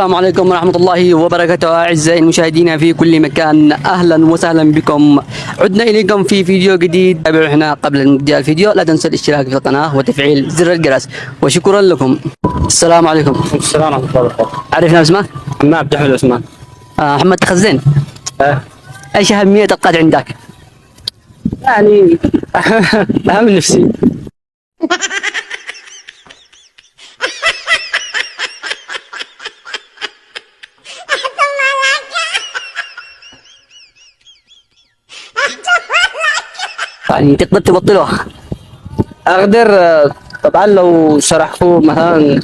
السلام عليكم ورحمة الله وبركاته أعزائي المشاهدين في كل مكان، أهلا وسهلا بكم. عدنا إليكم في فيديو جديد. تابعونا قبل مبدأ الفيديو، لا تنسوا الاشتراك في القناة وتفعيل زر الجرس، وشكرا لكم. السلام عليكم. السلام ورحمة الله وبركاته. عرفنا اسمك؟ محمد عبد الحميد عثمان. محمد خزين. آه. ايش أهمية القطع عندك؟ يعني أهم نفسي. يعني تقدر تبطله؟ أقدر طبعا لو شرحوا مثلا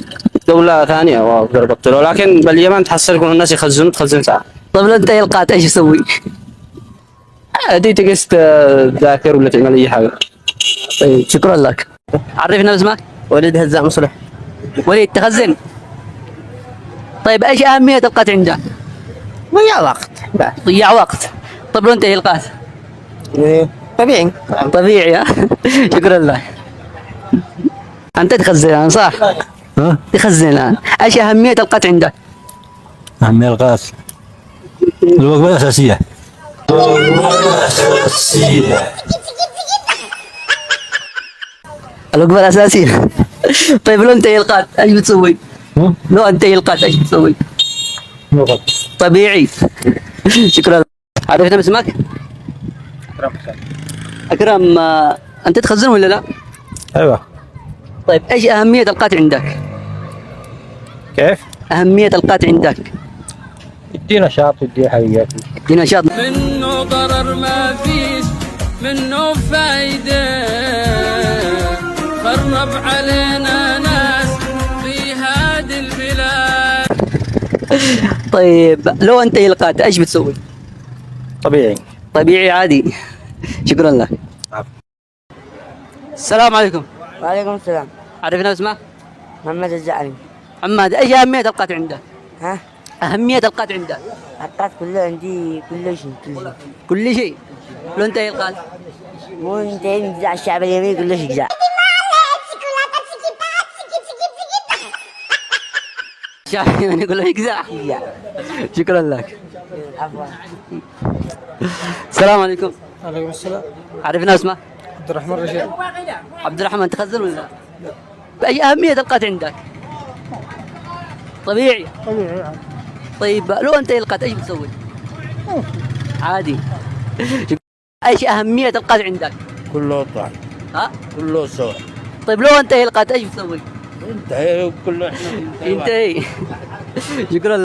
دولة ثانية وأقدر أبطله، لكن باليمن تحصل يكون الناس يخزنوا تخزن ساعة. طيب لو انت القات ايش تسوي؟ دي تقص تذاكر ولا تعمل أي حاجة. طيب شكرا لك. عرفنا اسمك؟ وليد هزاع مصلح. وليد تخزن. طيب ايش أهمية القطع عندك؟ ضيع وقت. ضياع وقت. طيب لو انت القات؟ طبيعي. طبيعي ها؟ شكرا لك. انت تخزن الان صح؟ ها؟ تخزن الان. ايش أهمية القطع عندك؟ أهمية الغاز الوجبة الأساسية. الوجبة الأساسية. طيب لو انت القات ايش بتسوي؟ لو انت القات ايش بتسوي؟ طبيعي. شكرا لك. عرفنا اسمك؟ أكرم. أنت تخزن ولا لا؟ أيوة. طيب إيش أهمية القطع عندك؟ كيف؟ أهمية القطع عندك؟ يدي نشاط يدي حيويات. دي نشاط. منه ضرر ما فيش، منه فايدة، خرب علينا ناس في هذه البلاد. طيب لو أنت القات إيش بتسوي؟ طبيعي. طبيعي عادي. شكرا لك. السلام عليكم. وعليكم السلام. عرفنا اسمك؟ محمد الزعري. محمد. إيش أهمية القطع عندك؟ ها؟ أهمية القطع عندك؟ القات كله عندي كل شيء كل شيء. كل شيء. لو أنت القات؟ مو انتين جزاع الشعب اليمني كل شيء جزاع. شايف يعني يقول لك يجزع. شكرا لك. عفوا. السلام عليكم. عليكم السلام. عرفنا اسمك؟ عبد الرحمن رشيد. عبد الرحمن. تخزن ولا لا؟ بأي أهمية القطع عندك؟ طبيعي. طيب لو أنت القطع إيش بتسوي؟ عادي. إيش أهمية القطع عندك؟ كله طعم ها؟ كله سوا. طيب لو أنت القطع إيش بتسوي؟ انت كله احنا انتهي. شكرا.